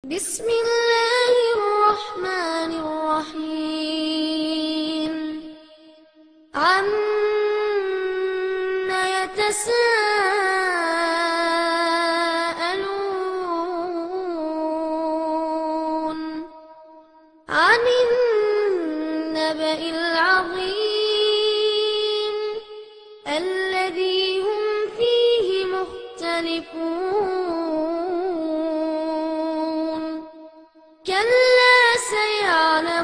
بسم الله الرحمن الرحيم عما يتساءلون عن النبأ العظيم الذي هم فيه مختلفون كلا سيعلمون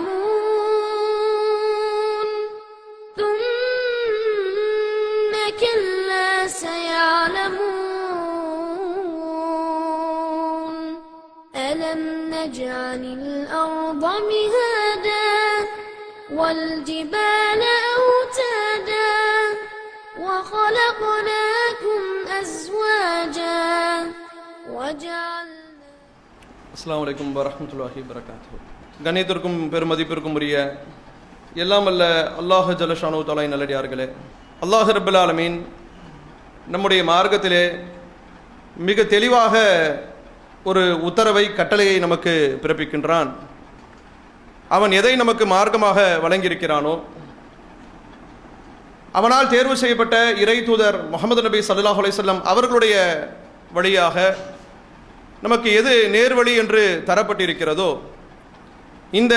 ثم كلا سيعلمون ألم نجعل الأرض مهادا والجبال أوتادا وخلقناكم أزواجا وجعلنا அஸ்ஸலாமு அலைக்கும் வரஹ்மத்துல்லாஹி வபரகாத்துஹு. கண்ணியத்திற்கும் பெருமதிப்பிற்கும் உரிய எல்லாம் வல்ல அல்லாஹ் ஜல்லஷானு தஆலா நல்லடியார்களே, அல்லாஹ் ரப்பல் ஆலமீன் நம்முடைய மார்க்கத்திலே மிக தெளிவாக ஒரு உத்தரவை கட்டளையை நமக்கு பிறப்பிக்கின்றான். அவன் எதை நமக்கு மார்க்கமாக வழங்கியிருக்கிறானோ, அவனால் தேர்வு செய்யப்பட்ட இறை தூதர் முஹம்மது நபி ஸல்லல்லாஹு அலைஹி வஸல்லம் அவர்களுடைய வழியாக நமக்கு எது நேர்வழி என்று தரப்பட்டிருக்கிறதோ, இந்த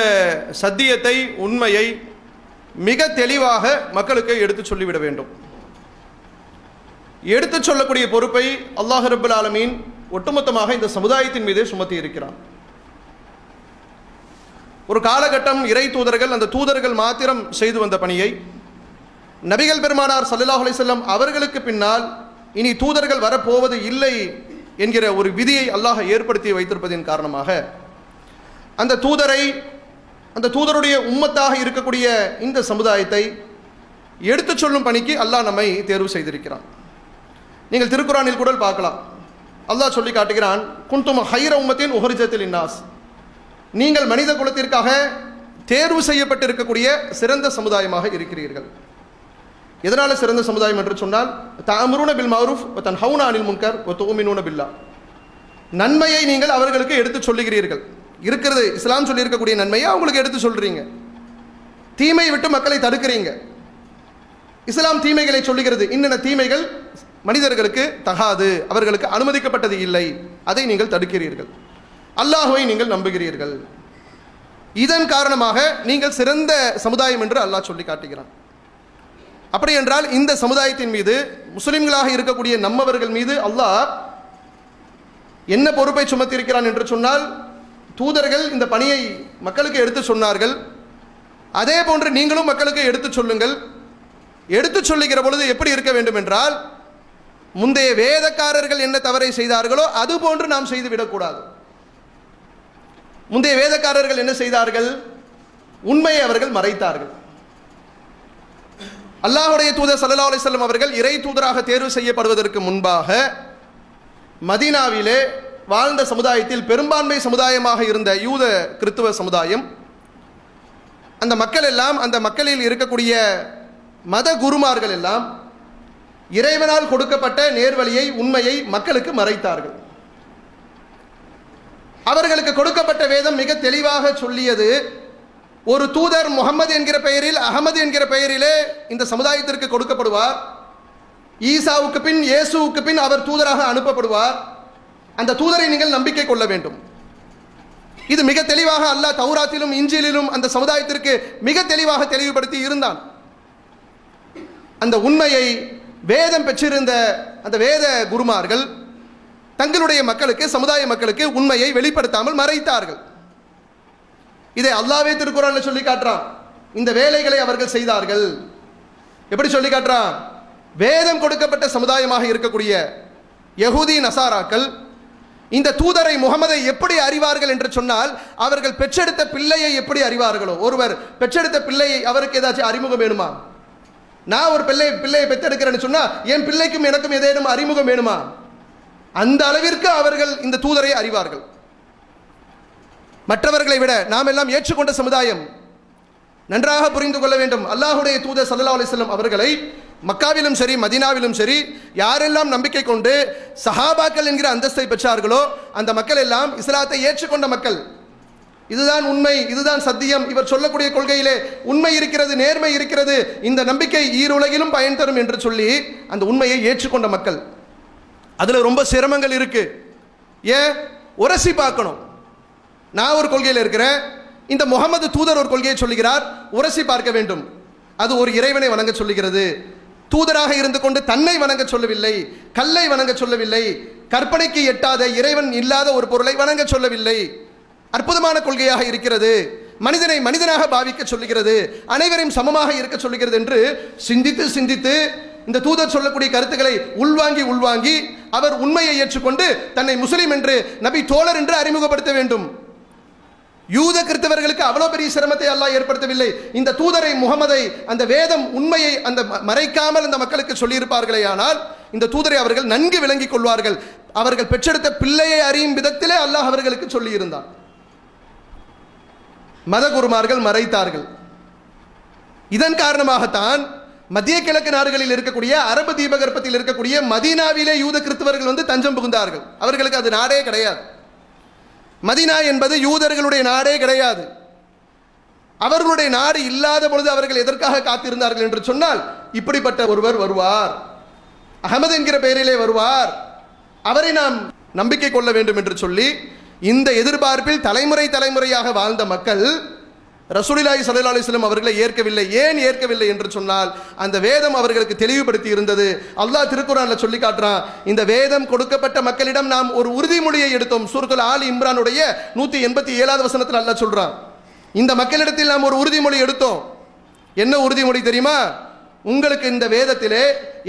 சத்தியத்தை, உண்மையை மிக தெளிவாக மக்களுக்கு எடுத்துச் சொல்லிவிட வேண்டும். எடுத்துச் சொல்லக்கூடிய பொறுப்பை அல்லாஹ் ரப்பல் ஆலமீன் ஒட்டுமொத்தமாக இந்த சமுதாயத்தின் மீது சுமத்தி இருக்கிறான். ஒரு காலகட்டம் இறை தூதர்கள், அந்த தூதர்கள் மாத்திரம் செய்து வந்த பணியை நபிகள் பெருமானார் ஸல்லல்லாஹு அலைஹி வஸல்லம் அவர்களுக்கு பின்னால் இனி தூதர்கள் வரப்போவது இல்லை என்கிற ஒரு விதியை அல்லாஹ் ஏற்படுத்தி வைத்திருப்பதின் காரணமாக அந்த தூதருடைய உம்மத்தாக இருக்கக்கூடிய இந்த சமுதாயத்தை எடுத்துச் சொல்லும் பணிக்கு அல்லாஹ் நம்மை தேர்வு செய்திருக்கிறான். நீங்கள் திருக்குரானில் கூட பார்க்கலாம். அல்லாஹ் சொல்லி காட்டுகிறான், குன்தும் ஹைர உம்மத்தின் உஹரிஜத்தில் இன்னாஸ், நீங்கள் மனித குலத்திற்காக தேர்வு செய்யப்பட்டிருக்கக்கூடிய சிறந்த சமுதாயமாக இருக்கிறீர்கள். எதனால சிறந்த சமுதாயம் என்று சொன்னால், தஅமுருன பில் மஅரூஃப் வ தன்ஹவுன அனில் முன்கர் வ துமினூன பில்லாஹ், நன்மையை நீங்கள் அவர்களுக்கு எடுத்து சொல்லுகிறீர்கள். இருக்கிறது இஸ்லாம் சொல்லி இருக்கக்கூடிய நன்மையை அவங்களுக்கு எடுத்து சொல்றீங்க. தீமையை விட்டு மக்களை தடுக்கிறீங்க. இஸ்லாம் தீமைகளை சொல்லுகிறது. இன்னென்ன தீமைகள் மனிதர்களுக்கு தகாது, அவர்களுக்கு அனுமதிக்கப்பட்டது இல்லை, அதை நீங்கள் தடுக்கிறீர்கள். அல்லாஹ்வை நீங்கள் நம்புகிறீர்கள். இதன் காரணமாக நீங்கள் சிறந்த சமுதாயம் என்று அல்லாஹ் சொல்லி காட்டுகிறான். அப்படி என்றால் இந்த சமுதாயத்தின் மீது, முஸ்லிம்களாக இருக்கக்கூடிய நம்மவர்கள் மீது அல்லாஹ் என்ன பொறுப்பை சுமத்தியிருக்கிறான் என்று சொன்னால், தூதர்கள் இந்த பணியை மக்களுக்கு எடுத்து சொன்னார்கள். அதே போன்று நீங்களும் மக்களுக்கு எடுத்து சொல்லுங்கள். எடுத்து சொல்லுகிற பொழுது எப்படி இருக்க வேண்டும் என்றால், முந்தைய வேதக்காரர்கள் என்ன தவறை செய்தார்களோ அது போன்று நாம் செய்துவிடக்கூடாது. முந்தைய வேதக்காரர்கள் என்ன செய்தார்கள்? உண்மையை அவர்கள் மறைத்தார்கள். அல்லாஹ்வுடைய தூதர் ஸல்லல்லாஹு அலைஹி வஸல்லம் அவர்கள் இறை தூதராக தேர்வு செய்யப்படுவதற்கு முன்பாக மதீனாவிலே வாழ்ந்த சமுதாயத்தில் பெரும்பான்மை சமுதாயமாக இருந்த யூத கிறிஸ்துவ சமுதாயம், அந்த மக்கள் எல்லாம், அந்த மக்களில் இருக்கக்கூடிய மத குருமார்கள் எல்லாம் இறைவனால் கொடுக்கப்பட்ட நேர்வழியை, உண்மையை மக்களுக்கு மறைத்தார்கள். அவர்களுக்கு கொடுக்கப்பட்ட வேதம் மிக தெளிவாக சொல்லியது, ஒரு தூதர் முகமது என்கிற பெயரில், அகமது என்கிற பெயரிலே இந்த சமுதாயத்திற்கு கொடுக்கப்படுவார். ஈசாவுக்கு பின், இயேசுவுக்கு பின் அவர் தூதராக அனுப்பப்படுவார். அந்த தூதரை நீங்கள் நம்பிக்கை கொள்ள வேண்டும். இது மிக தெளிவாக அல்லாஹ் தௌராத்திலும் இஞ்சிலிலும் அந்த சமுதாயத்திற்கு மிக தெளிவாக தெளிவுபடுத்தி இருந்தான். அந்த உண்மையை வேதம் பெற்றிருந்த அந்த வேத குருமார்கள் தங்களுடைய மக்களுக்கு, சமுதாய மக்களுக்கு உண்மையை வெளிப்படுத்தாமல் மறைத்தார்கள். இதை அல்லாஹ்வே திருக்குர்ஆன்ல சொல்லி காட்டுறான். இந்த வேலைகளை அவர்கள் செய்தார்கள். எப்படி சொல்லி காட்டுறான்? வேதம் கொடுக்கப்பட்ட சமுதாயமாக இருக்கக்கூடிய யஹூதி நசாராக்கள் இந்த தூதரை முகமதை எப்படி அறிவார்கள் என்று சொன்னால், அவர்கள் பெற்றெடுத்த பிள்ளையை எப்படி அறிவார்களோ, ஒருவர் பெற்றெடுத்த பிள்ளையை, அவருக்கு ஏதாச்சும் அறிமுகம் வேணுமா? நான் ஒரு பிள்ளையை பெற்றெடுக்கிறேன்னு சொன்னா என் பிள்ளைக்கும் எனக்கும் ஏதேனும் அறிமுகம் வேணுமா? அந்த அளவிற்கு அவர்கள் இந்த தூதரை அறிவார்கள். மற்றவர்களை விட நாம் எல்லாம் ஏற்றுக்கொண்ட சமுதாயம். நன்றாக புரிந்து கொள்ள வேண்டும், அல்லாஹ்வுடைய தூதர் ஸல்லல்லாஹு அலைஹி வஸல்லம் அவர்களை மக்காவிலும் சரி மதீனாவிலும் சரி யாரெல்லாம் நம்பிக்கை கொண்டு சஹாபாக்கள் என்கிற அந்தஸ்தை பெற்றார்களோ அந்த மக்கள் எல்லாம் இஸ்லாத்தை ஏற்றுக்கொண்ட மக்கள். இதுதான் உண்மை, இதுதான் சத்தியம், இவர் சொல்லக்கூடிய கொள்கையிலே உண்மை இருக்கிறது, நேர்மை இருக்கிறது, இந்த நம்பிக்கை ஈருலகிலும் பயன் தரும் என்று சொல்லி அந்த உண்மையை ஏற்றுக்கொண்ட மக்கள். அதில் ரொம்ப சிரமங்கள் இருக்கு. ஏன் உரசி பார்க்கணும். நான் ஒரு கொள்கையில் இருக்கிறேன், இந்த முகமது தூதர் ஒரு கொள்கையை சொல்லுகிறார், உரசி பார்க்க வேண்டும். அது ஒரு இறைவனை வணங்க சொல்லுகிறது. தூதராக இருந்து கொண்டு தன்னை வணங்க சொல்லவில்லை, கல்லை வணங்க சொல்லவில்லை, கற்பனைக்கு எட்டாத இறைவன் இல்லாத ஒரு பொருளை வணங்க சொல்லவில்லை. அற்புதமான கொள்கையாக இருக்கிறது. மனிதனை மனிதனாக பாவிக்க சொல்லுகிறது, அனைவரையும் சமமாக இருக்க சொல்லுகிறது என்று சிந்தித்து சிந்தித்து இந்த தூதர் சொல்லக்கூடிய கருத்துக்களை உள்வாங்கி அவர் உண்மையை ஏற்றுக்கொண்டு தன்னை முஸ்லிம் என்று நபி தோழர் என்று அறிமுகப்படுத்த வேண்டும். யூத கிறிஸ்தவர்களுக்கு அவ்வளவு பெரிய சிரமத்தை அல்லாஹ் ஏற்படுத்தவில்லை. இந்த தூதரை முகமதை அந்த வேதம் உண்மையை அந்த மறைக்காமல் அந்த மக்களுக்கு சொல்லியிருப்பார்களே ஆனால் இந்த தூதரை அவர்கள் நன்கு விளங்கிக் கொள்வார்கள். அவர்கள் பெற்றெடுத்த பிள்ளையை அறியும் விதத்திலே அல்லாஹ் அவர்களுக்கு சொல்லியிருந்தார். மத குருமார்கள் மறைத்தார்கள். இதன் காரணமாகத்தான் மத்திய கிழக்கு நாடுகளில் இருக்கக்கூடிய அரபு தீபகற்பத்தில் இருக்கக்கூடிய மதீனாவிலே யூத கிறிஸ்தவர்கள் வந்து தஞ்சம் புகுந்தார்கள். அவர்களுக்கு அது நாடே கிடையாது. மதீனா என்பது யூதர்களுடைய நாடே கிடையாது. அவர்களுடைய நாடு இல்லாத பொழுது அவர்கள் எதற்காக காத்திருந்தார்கள் என்று சொன்னால், இப்படிப்பட்ட ஒருவர் வருவார், அகமது என்கிற பெயரிலே வருவார், அவரை நாம் நம்பிக்கை கொள்ள வேண்டும் என்று சொல்லி இந்த எதிர்பார்ப்பில் தலைமுறையாக வாழ்ந்த மக்கள் ரசூலுல்லாஹி ஸல்லல்லாஹு அலைஹி வஸல்லம் அவர்களை ஏற்கவில்லை. ஏன் ஏற்கவில்லை என்று சொன்னால் அந்த வேதம் அவர்களுக்கு தெளிவுபடுத்தி இருந்தது. அல்லாஹ் திருக்குர்ஆன்ல சொல்லி காட்டுறான், இந்த வேதம் கொடுக்கப்பட்ட மக்களிடம் நாம் ஒரு உறுதிமொழியை எடுத்தோம். சூரத்துல் ஆலி இம்ரானுடைய 187வது வசனத்தில் அல்லாஹ் சொல்றான், இந்த மக்களிடத்தில் நாம் ஒரு உறுதிமொழி எடுத்தோம். என்ன உறுதிமொழி தெரியுமா? உங்களுக்கு இந்த வேதத்திலே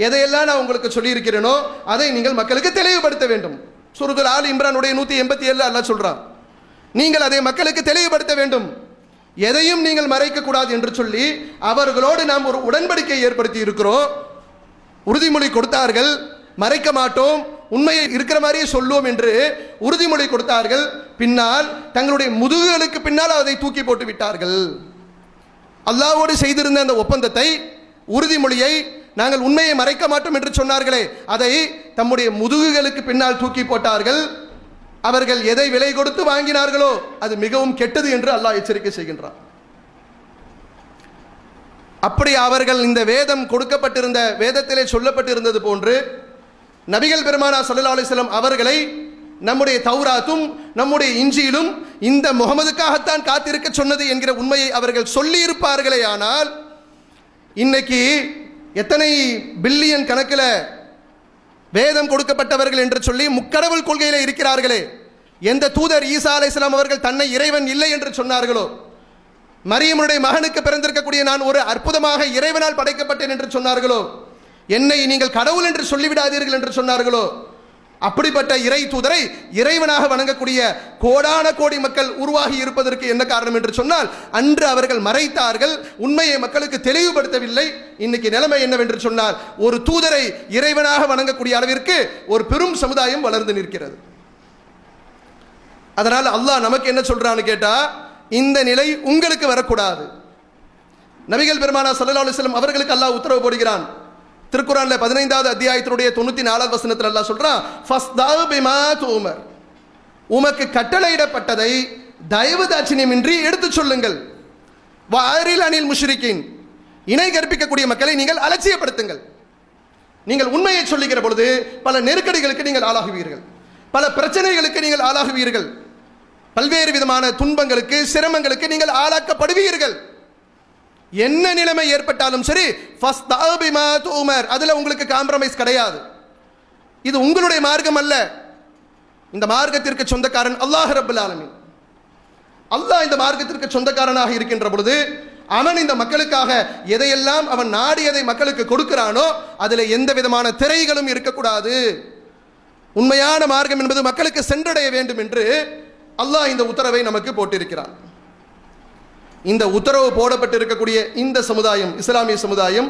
எதையெல்லாம் நான் உங்களுக்கு சொல்லி இருக்கிறேனோ அதை நீங்கள் மக்களுக்கு தெளிவுபடுத்த வேண்டும். சூரத்துல் ஆலி இம்ரானுடைய 187 அல்லாஹ் சொல்றான், நீங்கள் அதை மக்களுக்கு தெளிவுபடுத்த வேண்டும், எதையும் நீங்கள் மறைக்க கூடாது என்று சொல்லி அவர்களோடு நாம் ஒரு உடன்படிக்கை ஏற்படுத்தி இருக்கிறோம். உறுதிமொழி கொடுத்தார்கள், மறைக்க மாட்டோம், உண்மையை இருக்கிற மாதிரியே சொல்லுவோம் என்று உறுதிமொழி கொடுத்தார்கள். பின்னால் தங்களுடைய முதுகுகளுக்கு பின்னால் அதை தூக்கி போட்டு விட்டார்கள். அல்லாஹ்வோடு செய்திருந்த அந்த ஒப்பந்தத்தை, உறுதிமொழியை, நாங்கள் உண்மையை மறைக்க மாட்டோம் என்று சொன்னார்களே, அதை தம்முடைய முதுகுகளுக்கு பின்னால் தூக்கி போட்டார்கள். அவர்கள் எதை விலை கொடுத்து வாங்கினார்களோ அது மிகவும் கெட்டது என்று அல்லாஹ் எச்சரிக்கை செய்கின்றார். அப்படி அவர்கள் இந்த வேதம் கொடுக்கப்பட்டிருந்த வேதத்திலே சொல்லப்பட்டிருந்தது போன்று நபிகள் பெருமானார் ஸல்லல்லாஹு அலைஹி வஸல்லம் அவர்களை நம்முடைய தௌராத்தும் நம்முடைய இஞ்சியிலும் இந்த முகமதுக்காகத்தான் காத்திருக்க சொன்னது என்கிற உண்மையை அவர்கள் சொல்லி இருப்பார்களே ஆனால் இன்னைக்கு எத்தனை பில்லியன் கணக்கில் வேதம் கொடுக்கப்பட்டவர்கள் என்று சொல்லி முக்கடவுள் கொள்கையிலே இருக்கிறார்களே, எந்த தூதர் ஈசா அலைஹிஸ்ஸலாம் அவர்கள் தன்னை இறைவன் இல்லை என்று சொன்னார்களோ, மரியமுடைய மகனுக்கு பிறந்திருக்கக்கூடிய நான் ஒரு அற்புதமாக இறைவனால் படைக்கப்பட்டேன் என்று சொன்னார்களோ, என்னை நீங்கள் கடவுள் என்று சொல்லிவிடாதீர்கள் என்று சொன்னார்களோ, அப்படிப்பட்ட இறை தூதரை இறைவனாக வணங்கக்கூடிய கோடான கோடி மக்கள் உருவாகி இருப்பதற்கு என்ன காரணம் என்று சொன்னால், அன்று அவர்கள் மறைத்தார்கள், உண்மையை மக்களுக்கு தெளிவுபடுத்தவில்லை. இன்னைக்கு நிலைமை என்னவென்று சொன்னால், ஒரு தூதரை இறைவனாக வணங்கக்கூடிய அளவிற்கு ஒரு பெரும் சமுதாயம் வளர்ந்து நிற்கிறது. அதனால் அல்லாஹ் நமக்கு என்ன சொல்றான்னு கேட்டா, இந்த நிலை உங்களுக்கு வரக்கூடாது. நபிகள் பெருமானார் ஸல்லல்லாஹு அலைஹி வஸல்லம் அவர்களுக்கு அல்லாஹ் உத்தரவு போடுகிறான். திருக்குர்ஆன்ல 15வது அத்தியாயத்தினுடைய 94வது வசனத்தில் அல்லாஹ் சொல்றான், ஃபஸ்தா பிமா துமர், உமக்கு கட்டளையிடப்பட்டதை தயவு தாட்சியமின்றி எடுத்து சொல்லுங்கள். வாரில் அனில் முஷ்ரிக்கின், இணை கற்பிக்கக்கூடிய மக்களை நீங்கள் அலட்சியப்படுத்துங்கள். நீங்கள் உண்மையை சொல்லுகிற பொழுது பல நெருக்கடிகளுக்கு நீங்கள் ஆளாகுவீர்கள், பல பிரச்சனைகளுக்கு நீங்கள் ஆளாகுவீர்கள், பல்வேறு விதமான துன்பங்களுக்கு சிரமங்களுக்கு நீங்கள் ஆளாக்கப்படுவீர்கள். என்ன நிலைமை ஏற்பட்டாலும் சரி, அதுல உங்களுக்கு காம்ப்ரமைஸ் கிடையாது. இது உங்களுடைய மார்க்கம் அல்ல, இந்த மார்க்கத்திற்கு சொந்தக்காரன் அல்லாஹ் ரப்பல் ஆலமீன். அல்லாஹ் இந்த மார்க்கத்திற்கு சொந்தக்காரனாக இருக்கின்ற பொழுது அவன் இந்த மக்களுக்காக எதையெல்லாம் அவன் நாடியதை மக்களுக்கு கொடுக்கிறானோ அதில் எந்த விதமான திரைகளும் இருக்கக்கூடாது. உண்மையான மார்க்கம் என்பது மக்களுக்கு சென்றடைய வேண்டும் என்று அல்லாஹ் இந்த உத்தரவை நமக்கு போட்டிருக்கிறான். இந்த உத்தரவு போடப்பட்டிருக்கக்கூடிய இந்த சமுதாயம், இஸ்லாமிய சமுதாயம்,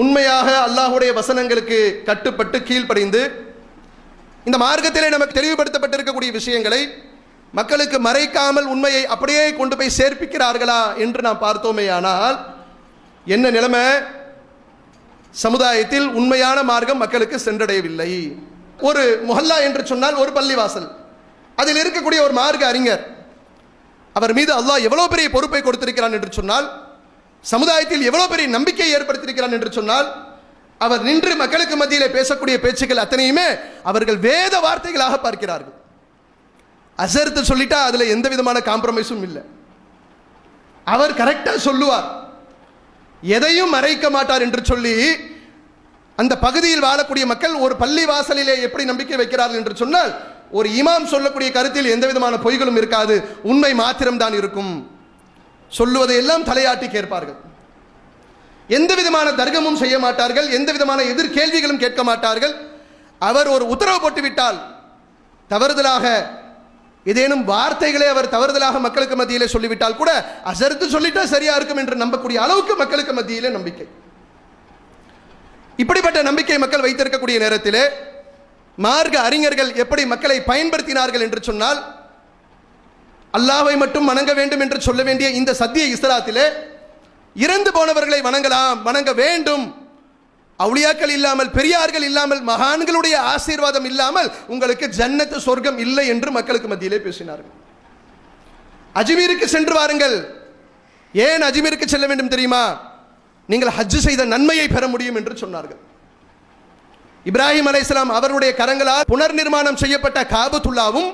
உண்மையாக அல்லாஹ்வுடைய வசனங்களுக்கு கட்டுப்பட்டு கீழ்ப்படிந்து இந்த மார்க்கத்திலே நமக்கு தெளிவுபடுத்தப்பட்டிருக்கக்கூடிய விஷயங்களை மக்களுக்கு மறைக்காமல் உண்மையை அப்படியே கொண்டு போய் சேர்ப்பிக்கிறார்களா என்று நாம் பார்த்தோமேயானால் என்ன நிலைமை? சமுதாயத்தில் உண்மையான மார்க்கம் மக்களுக்கு சென்றடையவில்லை. ஒரு முஹல்லா என்று சொன்னால் ஒரு பள்ளிவாசல், அதில் இருக்கக்கூடிய ஒரு மார்க்க அறிஞர், அவர் மீது அல்லாஹ் எவ்வளவு பெரிய பொறுப்பை கொடுத்திருக்கிறான் என்று சொன்னால், சமுதாயத்தில் எவ்வளவு பெரிய நம்பிக்கையை ஏற்படுத்தியிருக்கிறான் என்று சொன்னால், அவர் நின்று மக்களுக்கு மத்தியிலே பேசக்கூடிய பேச்சுக்கள் அத்தனையுமே அவர்கள் வேத வார்த்தைகளாக பார்க்கிறார்கள். அசர்த்து சொல்லிட்டா அதுல எந்த விதமான காம்ப்ரமைஸும் இல்லை. அவர் கரெக்டா சொல்லுவார், எதையும் மறைக்க மாட்டார் என்று சொல்லி அந்த பகுதியில் வாழக்கூடிய மக்கள் ஒரு பள்ளி வாசலிலே எப்படி நம்பிக்கை வைக்கிறார்கள் என்று சொன்னால், ஒரு இமாம் சொல்லக்கூடிய கருத்தில் எந்த விதமான பொய்களும் இருக்காது, உண்மை மாத்திரம்தான் இருக்கும். சொல்லுவதை எல்லாம் தலையாட்டி கேட்பார்கள். எந்த விதமான தர்க்கமும் செய்ய மாட்டார்கள், எந்த விதமான எதிர்கேள்விகளும் கேட்க மாட்டார்கள். அவர் ஒரு உத்தரவு போட்டு விட்டால் தவறுதலாக ஏதேனும் வார்த்தைகளை அவர் தவறுதலாக மக்களுக்கு மத்தியிலே சொல்லிவிட்டால் கூட அசர்த்து சொல்லிட்டா சரியா இருக்கும் என்று நம்பக்கூடிய அளவுக்கு மக்களுக்கு மத்தியிலே நம்பிக்கை. இப்படிப்பட்ட நம்பிக்கை மக்கள் வைத்திருக்கக்கூடிய நேரத்திலே மார்க்க அறிஞர்கள் எப்படி மக்களை பயன்படுத்தினார்கள் என்று சொன்னால், அல்லாஹ்வை மட்டும் வணங்க வேண்டும் என்று சொல்ல வேண்டிய இந்த சத்திய இஸ்லாத்திலே இறந்து போனவர்களை வணங்கலாம், வணங்க வேண்டும், அவுலியாக்கள் இல்லாமல், பெரியார்கள் இல்லாமல், மகான்களுடைய ஆசீர்வாதம் இல்லாமல் உங்களுக்கு ஜன்னத்து சொர்க்கம் இல்லை என்று மக்களுக்கு மத்தியிலே பேசினார்கள். அஜ்மீருக்கு சென்று வாருங்கள். ஏன் அஜ்மீருக்கு செல்ல வேண்டும் தெரியுமா? நீங்கள் ஹஜ் செய்த நன்மையை பெற முடியும் என்று சொன்னார்கள். இப்ராஹிம் அலைஹிஸ்ஸலாம் அவருடைய கரங்களால் புனர் நிர்மாணம் செய்யப்பட்ட காபத்துல்லாவும்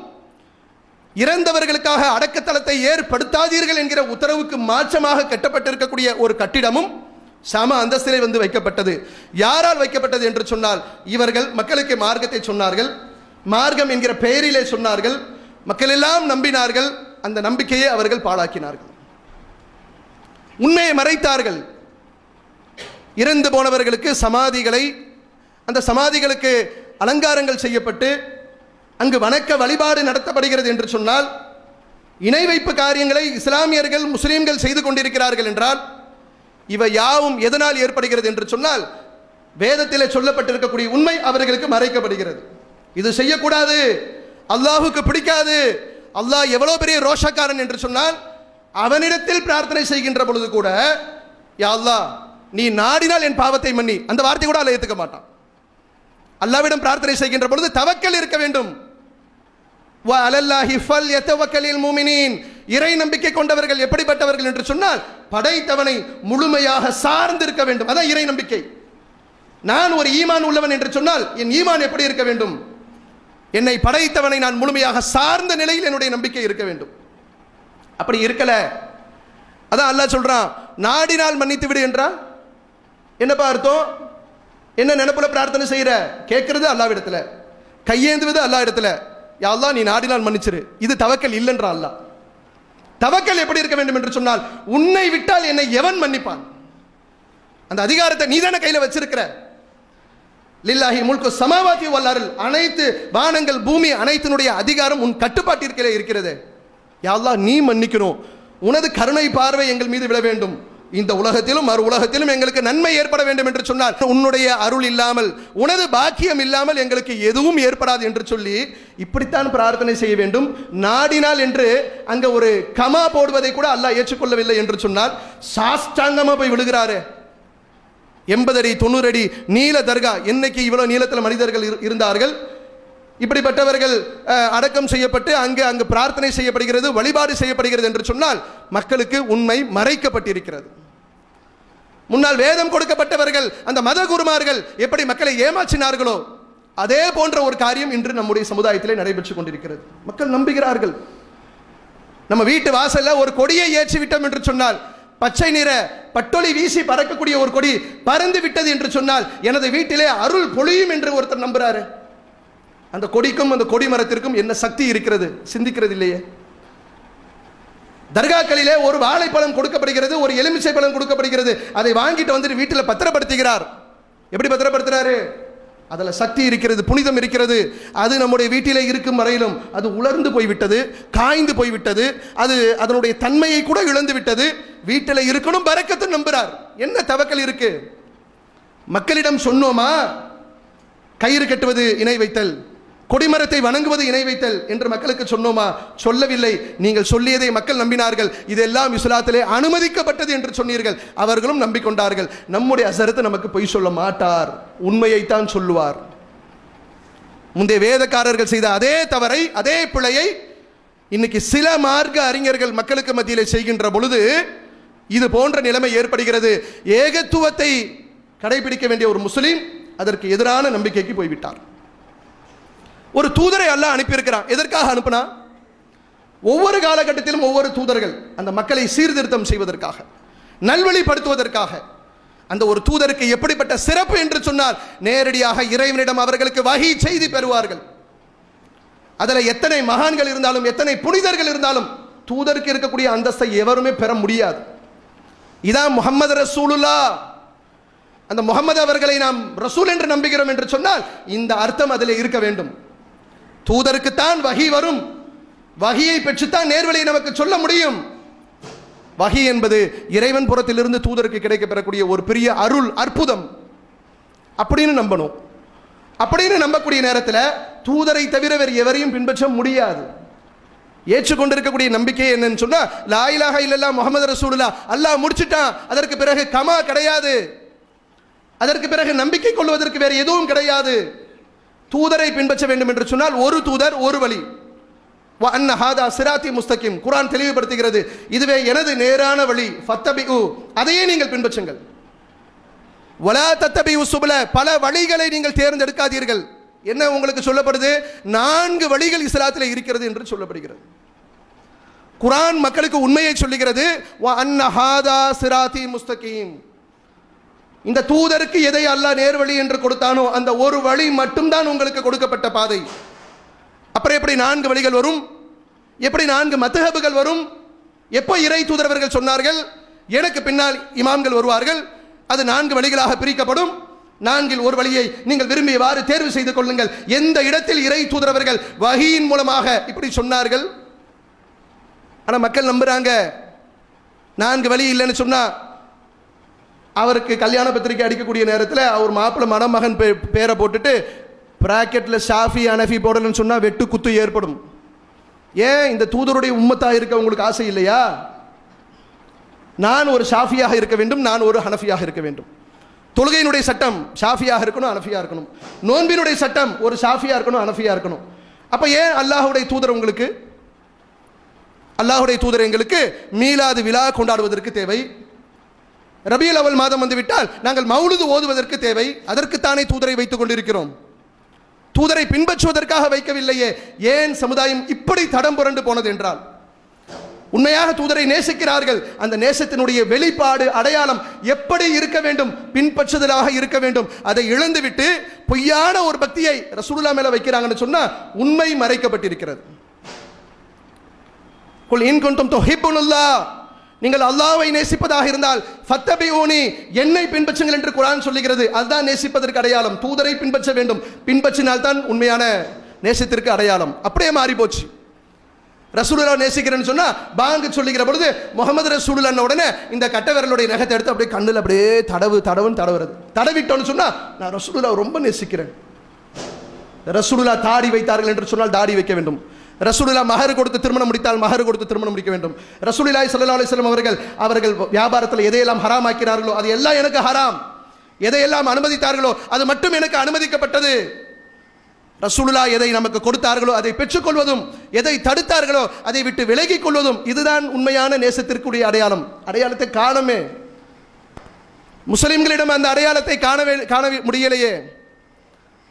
இறந்தவர்களுக்காக அடக்கத்தலத்தை ஏற்படுத்தாதீர்கள் என்கிற உத்தரவுக்கு மாற்றமாக கட்டப்பட்டிருக்கக்கூடிய ஒரு கட்டிடமும் சம அந்தஸ்திலே வந்து வைக்கப்பட்டது. யாரால் வைக்கப்பட்டது என்று சொன்னால், இவர்கள் மக்களுக்கு மார்க்கத்தை சொன்னார்கள், மார்க்கம் என்கிற பெயரிலே சொன்னார்கள், மக்கள் எல்லாம் நம்பினார்கள். அந்த நம்பிக்கையை அவர்கள் பாழாக்கினார்கள், உண்மையை மறைத்தார்கள். இறந்து போனவர்களுக்கு சமாதிகளை, அந்த சமாதிகளுக்கு அலங்காரங்கள் செய்யப்பட்டு அங்கு வணக்க வழிபாடு நடத்தப்படுகிறது என்று சொன்னால், இணை வைப்பு காரியங்களை இஸ்லாமியர்கள் முஸ்லீம்கள் செய்து கொண்டிருக்கிறார்கள் என்றால், இவை யாவும் எதனால் ஏற்படுகிறது என்று சொன்னால், வேதத்திலே சொல்லப்பட்டிருக்கக்கூடிய உண்மை அவர்களுக்கு மறைக்கப்படுகிறது. இது செய்யக்கூடாது, அல்லாஹுக்கு பிடிக்காது. அல்லாஹ் எவ்வளவு பெரிய ரோஷக்காரன் என்று சொன்னால், அவனிடத்தில் பிரார்த்தனை செய்கின்ற பொழுது கூட, யா அல்லாஹ் நீ நாடினால் என் பாவத்தை மன்னி, அந்த வார்த்தை கூட அல்லாஹ் ஏற்றுக்க மாட்டான். அல்லாஹ்விடம் பிரார்த்தனை செய்கின்ற பொழுது தவக்கல் இருக்க வேண்டும். வ அலல்லாஹி ஃபல்யதவக்கலில் முஃமினீன், இறை நம்பிக்கை கொண்டவர்கள் எப்படிப்பட்டவர்கள் என்று சொன்னால், படைத்தவனை முழுமையாக சார்ந்து இருக்க வேண்டும். அதான் இறை நம்பிக்கை. நான் ஒரு ஈமான் உள்ளவன் என்று சொன்னால் என் ஈமான் எப்படி இருக்க வேண்டும்? என்னை படைத்தவனை நான் முழுமையாக சார்ந்த நிலையில் என்னுடைய நம்பிக்கை இருக்க வேண்டும். அப்படி இருக்கல, அதான் அல்லாஹ் சொல்றான், நாடினால் மன்னித்து விடு என்றால் என்னப்பா அர்த்தம்? என்ன நினைப்புல பிரார்த்தனை செய்யற? கேட்கறது அல்லாஹ்விடத்துல, கையேந்துவது அல்லாஹ் இடத்துல. யா அல்லாஹ் நீ நாடினால் மன்னிச்சிரு. இது தவக்கல் இல்லைன்ற அல்லாஹ். தவக்கல் எப்படி இருக்க வேண்டும் என்று சொன்னால், உன்னை விட்டால் என்னை எவன் மன்னிப்பான்? அந்த அதிகாரத்தை நீ தானே கையில வச்சிருக்கிற. லில்லாஹி முல்கு ஸமாவாதி வல் அர்ல், அனைத்து வானங்கள் பூமி அனைத்தினுடைய அதிகாரம் உன் கட்டுப்பாட்டிற்கே இருக்கிறது. யா அல்லாஹ் நீ மன்னிக்கணும், உனது கருணை பார்வை எங்கள் மீது விழ வேண்டும், இந்த உலகத்திலும் மறு உலகத்திலும் எங்களுக்கு நன்மை ஏற்பட வேண்டும் என்று சொன்னால், உன்னுடைய அருள் இல்லாமல், உனது பாக்கியம் இல்லாமல் எங்களுக்கு எதுவும் ஏற்படாது என்று சொல்லி இப்படித்தான் பிரார்த்தனை செய்ய வேண்டும். நாடினால் என்று அங்க ஒரு கமா போடுவதை கூட அல்லாஹ் ஏற்றுக்கொள்ளவில்லை என்று சொன்னால், சாஷ்டாங்கமா போய் விழுகிறாரு. 80 அடி 90 அடி நீல தர்கா, என்னைக்கு இவ்வளவு நீளத்தில் மனிதர்கள் இருந்தார்கள், இப்படிப்பட்டவர்கள் அடக்கம் செய்யப்பட்டு அங்கு பிரார்த்தனை செய்யப்படுகிறது, வழிபாடு செய்யப்படுகிறது என்று சொன்னால் மக்களுக்கு உண்மை மறைக்கப்பட்டிருக்கிறது. முன்னால் வேதம் கொடுக்கப்பட்டவர்கள், அந்த மத குருமார்கள் எப்படி மக்களை ஏமாற்றினார்களோ அதே போன்ற ஒரு காரியம் இன்று நம்முடைய சமுதாயத்திலே நடைபெற்றுக் கொண்டிருக்கிறது. மக்கள் நம்புகிறார்கள். நம்ம வீட்டு வாசல்ல ஒரு கொடியை ஏற்றி விட்டோம் என்று சொன்னால், பச்சை நிற பட்டொலி வீசி பறக்கக்கூடிய ஒரு கொடி பறந்து விட்டது என்று சொன்னால், எனது வீட்டிலே அருள் பொழியும் என்று ஒருத்தர் நம்புறாரு. அந்த கொடிக்கும் அந்த கொடி மரத்திற்கும் என்ன சக்தி இருக்கிறது? சிந்திக்கிறது இல்லையே. தர்காக்களிலே ஒரு வாழைப்பழம் கொடுக்கப்படுகிறது, ஒரு எலுமிச்சை பழம் கொடுக்கப்படுகிறது, அதை வாங்கிட்டு வந்துட்டு வீட்டில் பத்திரப்படுத்துகிறார். எப்படி பத்திரப்படுத்துறாரு? அதில் சக்தி இருக்கிறது, புனிதம் இருக்கிறது. அது நம்முடைய வீட்டிலே இருக்கும் வரையிலும் அது உலர்ந்து போய்விட்டது, காய்ந்து போய்விட்டது, அது அதனுடைய தன்மையை கூட இழந்து விட்டது. வீட்டில் இருக்கணும் பரக்கத்து நம்புறார். என்ன தவக்கல் இருக்கு? மக்களிடம் சொன்னோமா? கயிறு கட்டுவது இணை வைத்தல், கொடிமரத்தை வணங்குவது இணை வைத்தல் என்று மக்களுக்கு சொன்னோமா? சொல்லவில்லை. நீங்கள் சொல்லியதை மக்கள் நம்பினார்கள். இதெல்லாம் இஸ்லாத்திலே அனுமதிக்கப்பட்டது என்று சொன்னீர்கள், அவர்களும் நம்பிக்கொண்டார்கள். நம்முடைய ஹஸரத் நமக்கு பொய் சொல்ல மாட்டார், உண்மையைத்தான் சொல்லுவார். முந்தைய வேதக்காரர்கள் செய்த அதே தவறை, அதே பிழையை இன்னைக்கு சில மார்க்க அறிஞர்கள் மக்களுக்கு மத்தியிலே செய்கின்ற பொழுது இது போன்ற நிலைமை ஏற்படுகிறது. ஏகத்துவத்தை கடைபிடிக்க வேண்டிய ஒரு முஸ்லீம் அதற்கு எதிரான நம்பிக்கைக்கு போய்விட்டார். ஒரு தூதரை அல்லாஹ் அனுப்பியிருக்கிறான். எதற்காக அனுப்பினா? ஒவ்வொரு காலகட்டத்திலும் ஒவ்வொரு தூதர்கள் அந்த மக்களை சீர்திருத்தம் செய்வதற்காக, நல்வழிப்படுத்துவதற்காக. அந்த ஒரு தூதருக்கு எப்படிப்பட்ட சிறப்பு என்று சொன்னால், நேரடியாக இறைவனிடம் அவர்களுக்கு வஹி செய்தி பெறுவார்கள். அதில் எத்தனை மகான்கள் இருந்தாலும், எத்தனை புனிதர்கள் இருந்தாலும், தூதருக்கு இருக்கக்கூடிய அந்தஸ்தை எவருமே பெற முடியாது. இதான் முஹம்மது ரசூலுல்லாஹ். அந்த முஹம்மது அவர்களை நாம் ரசூல் என்று நம்புகிறோம் என்று சொன்னால் இந்த அர்த்தம் அதில் இருக்க வேண்டும். தூதருக்குத்தான் வஹி வரும், வஹியை பெற்றுத்தான் நேர்வழியை நமக்கு சொல்ல முடியும். வஹி என்பது இறைவன் புறத்திலிருந்து தூதருக்கு கிடைக்க பெறக்கூடிய ஒரு பெரிய அருள், அற்புதம். அப்படின்னு நம்பணும். அப்படின்னு நம்பக்கூடிய நேரத்தில் தூதரை தவிர வேறு எவரையும் பின்பற்ற முடியாது. ஏற்றுக்கொண்டிருக்கக்கூடிய நம்பிக்கை என்னன்னு சொன்னா, லா இலாஹா இல்லல்லாஹ் முஹம்மது ரசூலுல்லாஹ், அல்லாஹ் முடிச்சிட்டான், அதற்கு பிறகு கமா கிடையாது, அதற்கு பிறகு நம்பிக்கை கொள்வதற்கு வேறு எதுவும் கிடையாது. தூதரை பின்பற்ற வேண்டும் என்று சொன்னால் ஒரு தூதர், ஒரு வழி. வ அன்ன ஹாதா சிராத்தி முஸ்தகிம், குர்ஆன் தெளிவுபடுத்துகிறது, இதுவே எனது நேரான வழி. ஃபத்தபிஉ, அதையே நீங்கள் பின்பற்றுங்கள். வலா தத்தபிஉ சுபல, பல வழிகளை நீங்கள் தேர்ந்தெடுக்காதீர்கள். என்ன உங்களுக்கு சொல்லப்படுது? 4 வழிகள் இஸ்லாத்தில் இருக்கிறது என்று சொல்லப்படுகிறது. குர்ஆன் மக்களுக்கு உண்மையை சொல்லுகிறது. வ அன்ன ஹாதா சிராத்தி முஸ்தகிம், இந்த தூதருக்கு எதை அல்லாஹ் நேர்வழி என்று கொடுத்தானோ அந்த ஒரு வழி மட்டும்தான் உங்களுக்கு கொடுக்கப்பட்ட பாதை. அப்புறம் எப்படி 4 வழிகள் வரும்? எப்படி 4 மத்ஹபுகள் வரும்? எப்போ இறை தூதரவர்கள் சொன்னார்கள், எனக்கு பின்னால் இமாம்கள் வருவார்கள், அது 4 வழிகளாக பிரிக்கப்படும், 4இல் ஒரு வழியை நீங்கள் விரும்பியவாறு தேர்வு செய்து கொள்ளுங்கள். எந்த இடத்தில் இறை தூதரவர்கள் வஹியின் மூலமாக இப்படி சொன்னார்கள்? ஆனால் மக்கள் நம்புறாங்க. 4 வழி இல்லைன்னு சொன்னா, அவருக்கு கல்யாண பத்திரிக்கை அடிக்கக்கூடிய நேரத்தில் அவர் மாப்பிள்ளை மணமகன் பேரை போட்டுட்டு பிராக்கெட்டில் ஷாஃபி அனஃபி போடலன்னு சொன்னால் வெட்டு குத்து ஏற்படும். ஏன்? இந்த தூதருடைய உம்மத்தாக இருக்க உங்களுக்கு ஆசை இல்லையா? நான் ஒரு ஷாஃபியாக இருக்க வேண்டும், நான் ஒரு ஹனஃபியாக இருக்க வேண்டும். தொழுகையினுடைய சட்டம் ஷாஃபியாக இருக்கணும், ஹனஃபியாக இருக்கணும். நோன்பினுடைய சட்டம் ஒரு ஷாஃபியாக இருக்கணும், ஹனஃபியாக இருக்கணும். அப்போ ஏன் அல்லாஹுடைய தூதர் உங்களுக்கு? அல்லாஹுடைய தூதர் எங்களுக்கு மீலாது விழா கொண்டாடுவதற்கு தேவை. ரபியுல் அவல் மாதம் வந்துவிட்டால் நாங்கள் மௌலிது ஓதுவதற்கு தேவை. அதற்குத்தானே தூதரை வைத்துக் கொண்டிருக்கிறோம். தூதரை பின்பற்றுவதற்காக வைக்கவில்லையே. ஏன் சமுதாயம் இப்படி தடம் புரண்டு போனது என்றால், உண்மையாக தூதரை நேசிக்கிறார்கள். அந்த நேசத்தினுடைய வெளிப்பாடு, அடையாளம் எப்படி இருக்க வேண்டும்? பின்பற்றுதலாக இருக்க வேண்டும். அதை இழந்துவிட்டு பொய்யான ஒரு பக்தியை ரசூலுல்லாஹ் மேல வைக்கிறாங்கன்னு சொன்னா உண்மை மறைக்கப்பட்டிருக்கிறது. குல் இன் குன்தும் துஹிப்புனல்லாஹ், நீங்கள் அல்லாஹ்வை நேசிப்பதாக இருந்தால் ஃபத்தபிஊனி, என்னை பின்பற்றுங்கள் என்று குர்ஆன் சொல்லுகிறது. அதுதான் நேசிப்பதற்கு அடையாளம். தூதரை பின்பற்ற வேண்டும். பின்பற்றினால் தான் உண்மையான நேசத்திற்கு அடையாளம். அப்படியே மாறி போச்சு. ரசூலுல்லாஹ் நேசிக்கிறேன்னு சொன்னா பாங்கு சொல்லுகிற பொழுது முகமது ரசூலுல்லாஹ் உடனே இந்த கட்ட விரலுடைய நகத்தை எடுத்து அப்படியே கண்ணில் அப்படியே தடவுறது. தடவிட்டோன்னு சொன்னா நான் ரசூலுல்லாஹ் ரொம்ப நேசிக்கிறேன். ரசூலுல்லாஹ் தாடி வைத்தார்கள் என்று சொன்னால் தாடி வைக்க வேண்டும். ரசூலுல்லாஹ் மஹர் கொடுத்து திருமணம் முடித்தால் மஹர் கொடுத்து திருமணம் முடிக்க வேண்டும். ரசூலுல்லாஹி ஸல்லல்லாஹு அலைஹி வஸல்லம் அவர்கள் வியாபாரத்தில் எதையெல்லாம் ஹராம் ஆக்கிறார்களோ அது எல்லாம் எனக்கு ஹராம், எதையெல்லாம் அனுமதித்தார்களோ அது மட்டும் எனக்கு அனுமதிக்கப்பட்டது. ரசூலுல்லாஹ் எதை நமக்கு கொடுத்தார்களோ அதை பெற்றுக்கொள்வதும், எதை தடுத்தார்களோ அதை விட்டு விலகிக் கொள்வதும், இதுதான் உண்மையான நேசத்திற்குரிய அடையாளம். அடையாளத்தை காணமே, முஸ்லிம்களிடம் அந்த அடையாளத்தை காண முடியலையே.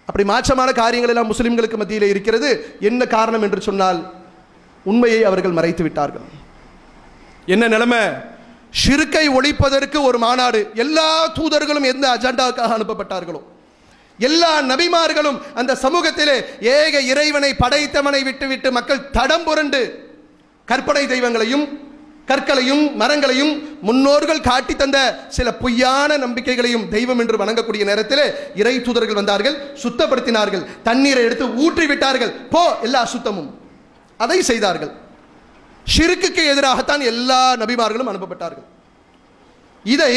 அப்படி மாற்றமான காரியங்கள் எல்லாம் முஸ்லிம்களுக்கு மத்தியிலே இருக்கிறது. என்ன காரணம் என்று சொன்னால் உண்மையை அவர்கள் மறைத்து விட்டார்கள். என்ன நிலைமை? ஷிர்கை ஒழிப்பதற்கு ஒரு மாநாடு. எல்லா தூதர்களும் எந்த அஜெண்டாவுக்காக அனுப்பப்பட்டார்களோ, எல்லா நபிமார்களும் அந்த சமூகத்திலே ஏக இறைவனை படைத்தவனை விட்டுவிட்டு மக்கள் தடம் புரண்டு கற்பனை தெய்வங்களையும் கற்களையும் மரங்களையும் முன்னோர்கள் காட்டி தந்த சில பொய்யான நம்பிக்கைகளையும் தெய்வம் என்று வணங்கக்கூடிய நேரத்தில் இறை தூதர்கள் வந்தார்கள், சுத்தப்படுத்தினார்கள், தண்ணீரை எடுத்து ஊற்றி விட்டார்கள். போ, எல்லா அசுத்தமும் அதை செய்தார்கள். ஷிர்க்குக்கு எதிராகத்தான் எல்லா நபிமார்களும் அனுப்பப்பட்டார்கள். இதை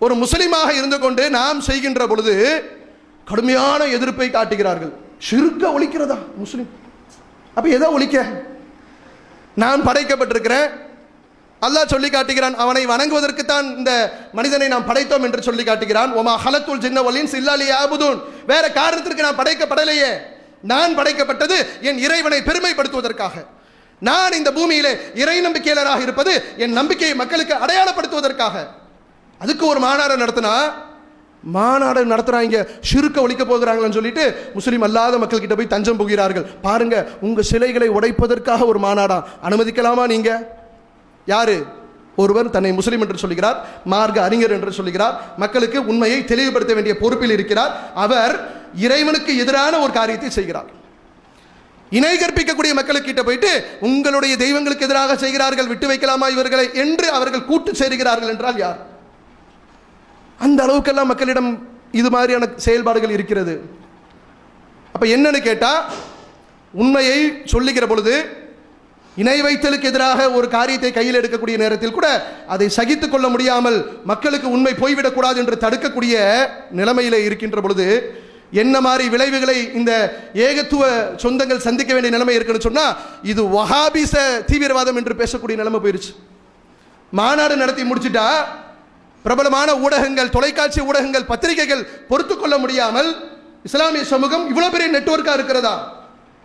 ஒரு முஸ்லிமாக இருந்து கொண்டு நாம் செய்கின்ற பொழுது கடுமையான எதிர்ப்பை காட்டுகிறார்கள். ஷிர்க ஒழிக்கிறதா முஸ்லிம்? அப்ப எதை ஒழிக்க? நான் படைக்கப்பட்டிருக்கிறேன், அல்லாஹ் சொல்லி காட்டுகிறான், அவனை வணங்குவதற்கு தான் இந்த மனிதனை நாம் படைத்தோம் என்று சொல்லி காட்டுகிறான். ஒமா ஹலத்துல் ஜின்ன வல் இன்ஸ இல்லா லியஅபுதூன். வேற காரணத்திற்கு நான் படைக்கப்படலையே. நான் படைக்கப்பட்டது என் இறைவனை பெருமைப்படுத்துவதற்காக. நான் இந்த பூமியிலே இறை நம்பிக்கையாளராக இருப்பது என் நம்பிக்கையை மக்களுக்கு அடையாளப்படுத்துவதற்காக. அதுக்கு ஒரு மாநாடு நடத்தினா, மாநாடு நடத்துறாங்க, ஷிர்க ஒழிக்க போகிறாங்கன்னு சொல்லிட்டு முஸ்லீம் அல்லாத மக்கள் கிட்ட போய் தஞ்சம் புகிறார்கள். பாருங்க, உங்க சிலைகளை உடைப்பதற்காக ஒரு மாநாடா? அனுமதிக்கலாமா நீங்க? யாரு? ஒருவர் தன்னை முஸ்லீம் என்று சொல்லுகிறார், மார்க்க அறிஞர் என்று சொல்லுகிறார், மக்களுக்கு உண்மையை தெளிவுபடுத்த வேண்டிய பொறுப்பில் இருக்கிறார். அவர் இறைவனுக்கு எதிரான ஒரு காரியத்தை செய்கிறார். இணை கற்பிக்கக்கூடிய மக்களுக்கிட்ட போயிட்டு உங்களுடைய தெய்வங்களுக்கு எதிராக செய்கிறார்கள், விட்டு வைக்கலாமா இவர்களை என்று அவர்கள் கூட்டு சேருகிறார்கள் என்றால் யார்? அந்த அளவுக்கெல்லாம் மக்களிடம் இது மாதிரியான செயல்பாடுகள் இருக்கிறது. அப்ப என்னன்னு கேட்டா, உண்மையை சொல்லுகிற பொழுது இணை வைத்தலுக்கு எதிராக ஒரு காரியத்தை கையில் எடுக்கக்கூடிய நேரத்தில் கூட அதை சகித்துக் கொள்ள முடியாமல் மக்களுக்கு உண்மை போய்விடக்கூடாது என்று தடுக்கக்கூடிய நிலைமையிலே இருக்கின்ற பொழுது என்ன மாதிரி விளைவுகளை இந்த ஏகத்துவ சொந்தங்கள் சந்திக்க வேண்டிய நிலைமை இருக்குன்னு சொன்னா, இது வஹாபிச தீவிரவாதம் என்று பேசக்கூடிய நிலைமை போயிருச்சு. மாநாடு நடத்தி முடிச்சுட்டா பிரபலமான ஊடகங்கள், தொலைக்காட்சி ஊடகங்கள், பத்திரிகைகள் பொறுத்துக் கொள்ள முடியாமல், இஸ்லாமிய சமூகம் இவ்வளவு பெரிய நெட்வொர்க்கா இருக்கிறதா,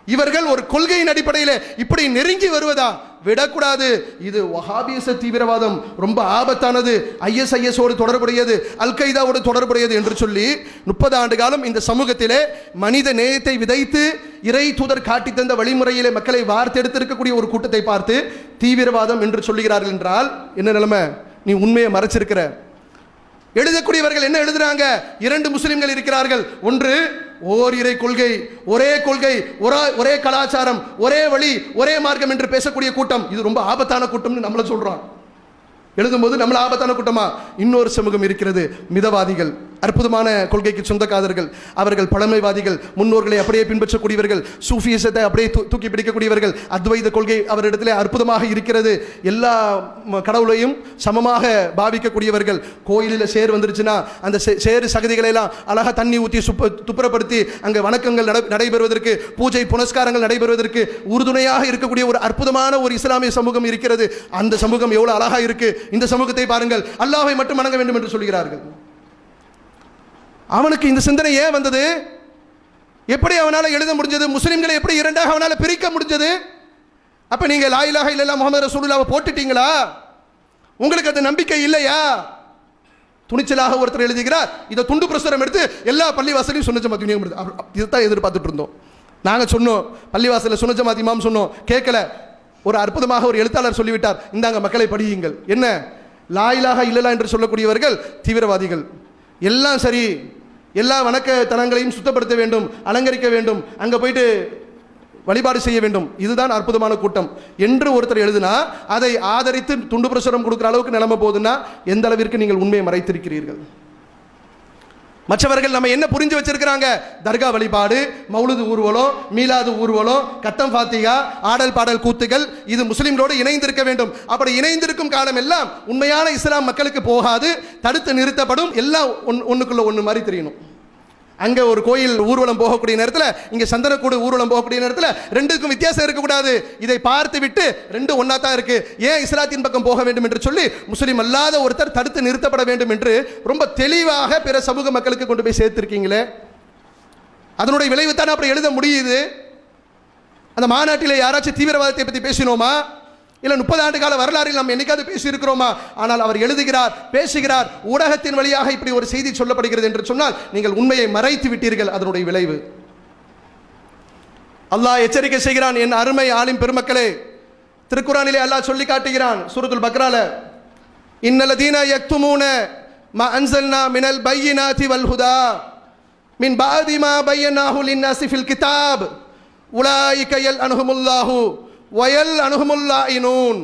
இவர்கள் ஒரு கொள்கையின் அடிப்படையில் இப்படி நெருங்கி வருவதா? விடக்கூடாது. இது வஹாபிச தீவிரவாதம், ரொம்ப ஆபத்தானது, ISIS-ஓடு தொடர்புடையது, அல் கைதாவோடு தொடர்புடையது என்று சொல்லி 30 ஆண்டு காலம் இந்த சமூகத்திலே மனித நேயத்தை விதைத்து இறை தூதர் காட்டி தந்த வழிமுறையிலே மக்களை வார்த்தெடுத்திருக்கக்கூடிய ஒரு கூட்டத்தை பார்த்து தீவிரவாதம் என்று சொல்லுகிறார்கள் என்றால் என்ன நிலைமை? நீ உண்மையை மறைச்சிருக்கிற. எழுதக்கூடியவர்கள் என்ன எழுதுறாங்க? 2 முஸ்லிம்கள் இருக்கிறார்கள், ஒன்று ஓர் இறை கொள்கை, ஒரே கொள்கை, ஒரே கலாச்சாரம், ஒரே வழி, ஒரே மார்க்கம் என்று பேசக்கூடிய கூட்டம். இது ரொம்ப ஆபத்தான கூட்டம்னு நம்மள சொல்றோம். எழுதும்போது நம்மள ஆபத்தான கூட்டமா? இன்னொரு சமூகம் இருக்கிறது, மிதவாதிகள், அற்புதமான கொள்கைக்கு சொந்தக்காரர்கள், அவர்கள் பழமைவாதிகள், முன்னோர்களை அப்படியே பின்பற்றக்கூடியவர்கள், சூஃபியசத்தை அப்படியே தூக்கி பிடிக்கக்கூடியவர்கள், அத்வைத கொள்கை அவரிடத்திலே அற்புதமாக இருக்கிறது, எல்லா கடவுளையும் சமமாக பாவிக்கக்கூடியவர்கள். கோயிலில் சேர் வந்துருச்சுன்னா அந்த சேறு சகதிகளை எல்லாம் அழகா தண்ணி ஊற்றி துப்புரப்படுத்தி அங்கே வணக்கங்கள் நடைபெறுவதற்கு, பூஜை புனஸ்காரங்கள் நடைபெறுவதற்கு உறுதுணையாக இருக்கக்கூடிய ஒரு அற்புதமான ஒரு இஸ்லாமிய சமூகம் இருக்கிறது. அந்த சமூகம் எவ்வளவு அழகா இருக்கு. இந்த சமூகத்தை பாருங்கள், அல்லாஹ்வை மட்டும் வணங்க வேண்டும் என்று சொல்கிறார்கள். அவனுக்கு இந்த சிந்தனை ஏன் வந்தது? எப்படி அவனால எழுத முடிஞ்சது? முஸ்லிம்களை எப்படி இரண்டாக அவனால பிரிக்க முடிஞ்சது? அப்ப நீங்க லா இலாஹ இல்லல்லாஹ் முஹம்மது ரசூலுல்லாஹ் போட்டுட்டீங்களா? உங்களுக்கு அந்த நம்பிக்கை இல்லையா? துணிச்சலாக ஒருத்தர் எழுதுகிறார், இதை துண்டு பிரசுரம் எடுத்து எல்லா பள்ளிவாசலையும் சுன்னத் ஜமாத் இதுதான் எதிர்பார்த்துட்டு இருந்தோம். நாங்கள் சொன்னோம், பள்ளிவாசலில் சுன்னத் ஜமாத் இமாம் சொன்னோம், கேட்கல. ஒரு அற்புதமாக ஒரு எழுத்தாளர் சொல்லிவிட்டார், இந்தாங்க மக்களை படியுங்கள். என்ன? லா இலாஹ இல்லல்லாஹ் என்று சொல்லக்கூடியவர்கள் தீவிரவாதிகள். எல்லாம் சரி, எல்லா வணக்க தலங்களையும் சுத்தப்படுத்த வேண்டும், அலங்கரிக்க வேண்டும், அங்கே போயிட்டு வழிபாடு செய்ய வேண்டும், இதுதான் அற்புதமான கூட்டம் என்று ஒருத்தர் எழுதினா அதை ஆதரித்து துண்டு பிரசுரம் கொடுக்குற அளவுக்கு நிலைமை போகுதுன்னா எந்த அளவிற்கு நீங்கள் உண்மையை மறைத்திருக்கிறீர்கள்? மற்றவர்கள் நம்ம என்ன புரிஞ்சு வச்சிருக்கிறாங்க? தர்கா வழிபாடு, மௌலுது ஊர்வலம், மீலாது ஊர்வலம், கத்தம் ஃபாத்திகா, ஆடல் பாடல் கூத்துகள், இது முஸ்லிம்களோடு இணைந்திருக்க வேண்டும். அப்படி இணைந்திருக்கும் காலம் எல்லாம் உண்மையான இஸ்லாம் மக்களுக்கு போகாது, தடுத்து நிறுத்தப்படும். எல்லாம் ஒன்றுக்குள்ள ஒன்று மாதிரி தெரியணும். அங்கே ஒரு கோயில் ஊர்வலம் போகக்கூடிய நேரத்தில், இங்கே சந்தனக்கூடு ஊர்வலம் போகக்கூடிய நேரத்தில் ரெண்டுக்கும் வித்தியாசம் இருக்கக்கூடாது. இதை பார்த்து விட்டு ரெண்டும் ஒன்றா தான் இருக்கு, ஏன் இஸ்லாத்தின் பக்கம் போக வேண்டும் என்று சொல்லி முஸ்லீம் அல்லாத ஒருத்தர் தடுத்து நிறுத்தப்பட வேண்டும் என்று ரொம்ப தெளிவாக பிற சமூக மக்களுக்கு கொண்டு போய் சேர்த்திருக்கீங்களே. அதனுடைய விளைவு தானே அப்படி எழுத முடியுது. அந்த மாநாட்டில் யாராச்சும் தீவிரவாதத்தை பற்றி பேசினோமா? இல்லை 30 ஆண்டு கால வரலாறில் நாம் என்னைக்காவது பேசியிருக்கிறோமா? ஆனால் அவர் எழுதுகிறார், பேசுகிறார், ஊடகத்தின் வழியாக இப்படி ஒரு செய்தி சொல்லப்படுகிறது என்று சொன்னால் நீங்கள் உண்மையை மறைத்து விட்டீர்கள். அதனுடைய விளைவு அல்லாஹ் எச்சரிக்கை செய்கிறான். என் அருமை ஆலிம் பெருமக்களே, திருக்குரானிலே அல்லாஹ் சொல்லி காட்டுகிறான், சூரத்துல் பக்ரால, இன்னல்லதீன யக்துமூன மா அன்ஸல்னா மினல் பையினாத்தி வல் ஹுதா மின் பாதி மா பையனாஹு லின்னாஸி ஃபில் கிதாப் உலாயிக யல்அன்ஹுமுல்லாஹு வயல் அனுகுமுல்லாயினூன்.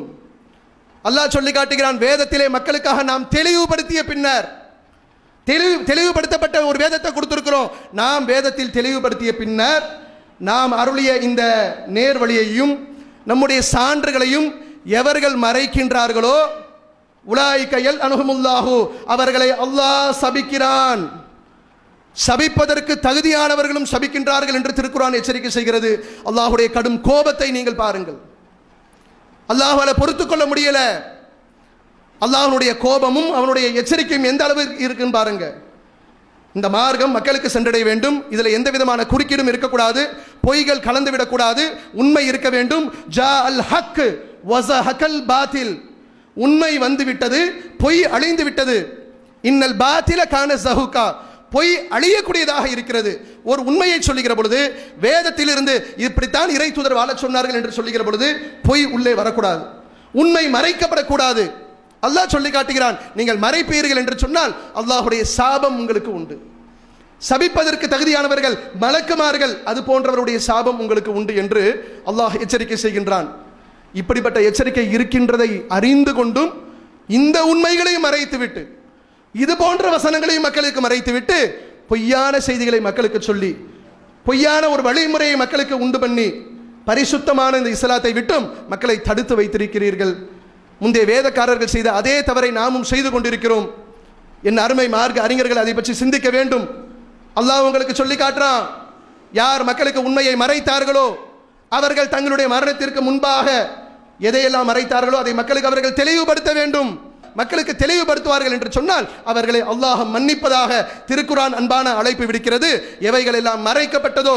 அல்லாஹ் சொல்லி காட்டுகிறான், வேதத்திலே மக்களுக்காக நாம் தெளிவுபடுத்திய பின்னர், தெளிவுபடுத்தப்பட்ட ஒரு வேதத்தை கொடுத்திருக்கிறோம். நாம் வேதத்தில் தெளிவுபடுத்திய பின்னர் நாம் அருளிய இந்த நேர்வழியையும் நம்முடைய சான்றுகளையும் எவர்கள் மறைக்கின்றார்களோ உலாயிக யல்அன்ஹுமுல்லாஹு, அவர்களை அல்லாஹ் சபிக்கிறான். சபிப்பதற்கு தகுதியானவர்களும் சபிக்கின்றார்கள் என்று திருக்குர்ஆன் எச்சரிக்கை செய்கிறது. அல்லாஹ்வுடைய கடும் கோபத்தை நீங்கள் பாருங்கள். அல்லாஹ்வால பொறுத்துக் கொள்ள முடியல. அல்லாஹ்வுடைய கோபமும் அவனுடைய எச்சரிக்கையும் எந்த அளவுக்கு இருக்குன்னு பாருங்க. இந்த மார்க்கம் மக்களுக்கு சென்றடைய வேண்டும். இதில் எந்த விதமான குறுக்கீடும் இருக்கக்கூடாது, பொய்கள் கலந்து விடக்கூடாது, உண்மை இருக்க வேண்டும். ஜா அல் ஹக் வஸஹகல் பாத்தில், உண்மை வந்து விட்டது, பொய் அழிந்து விட்டது. இன்னல் பாத்தில கான ஸஹூகா, பொய் அழியக்கூடியதாக இருக்கிறது. ஒரு உண்மையை சொல்லுகிற பொழுது வேதத்திலிருந்து இப்படித்தான் இறை தூதர் வாழச் சொன்னார்கள் என்று சொல்லுகிற பொழுது பொய் உள்ளே வரக்கூடாது, உண்மை மறைக்கப்படக்கூடாது. அல்லாஹ் சொல்லி காட்டுகிறான், நீங்கள் மறைப்பீர்கள் என்று சொன்னால் அல்லாஹ்வுடைய சாபம் உங்களுக்கு உண்டு. சபிப்பதற்கு தகுதியானவர்கள் மலக்குமார்கள், அது போன்றவருடைய சாபம் உங்களுக்கு உண்டு என்று அல்லாஹ் எச்சரிக்கை செய்கின்றான். இப்படிப்பட்ட எச்சரிக்கை இருக்கின்றதை அறிந்து கொண்டும் இந்த உண்மைகளையும் மறைத்துவிட்டு, இது போன்ற வசனங்களையும் மக்களுக்கு மறைத்துவிட்டு, பொய்யான செய்திகளை மக்களுக்கு சொல்லி, பொய்யான ஒரு வழிமுறையை மக்களுக்கு உண்டு பண்ணி, பரிசுத்தமான இந்த இஸ்லாத்தை விட்டும் மக்களை தடுத்து வைத்திருக்கிறீர்கள். முந்தைய வேதக்காரர்கள் செய்த அதே தவறை நாமும் செய்து கொண்டிருக்கிறோம். என் அருமை மார்க்க அறிஞர்கள் அதை பற்றி சிந்திக்க வேண்டும். அல்லாஹ் உங்களுக்கு சொல்லி காட்டுறான், யார் மக்களுக்கு உண்மையை மறைத்தார்களோ அவர்கள் தங்களுடைய மரணத்திற்கு முன்பாக எதையெல்லாம் மறைத்தார்களோ அதை மக்களுக்கு அவர்கள் தெளிவுபடுத்த வேண்டும். மக்களுக்கு தெளிவுபடுத்துவார்கள் என்று சொன்னால் அவர்களை அல்லாஹ் மன்னிப்பதாக திருக்குர்ஆன் அன்பான அழைப்பு விடுக்கிறது. எவைகள் எல்லாம் மறைக்கப்பட்டதோ,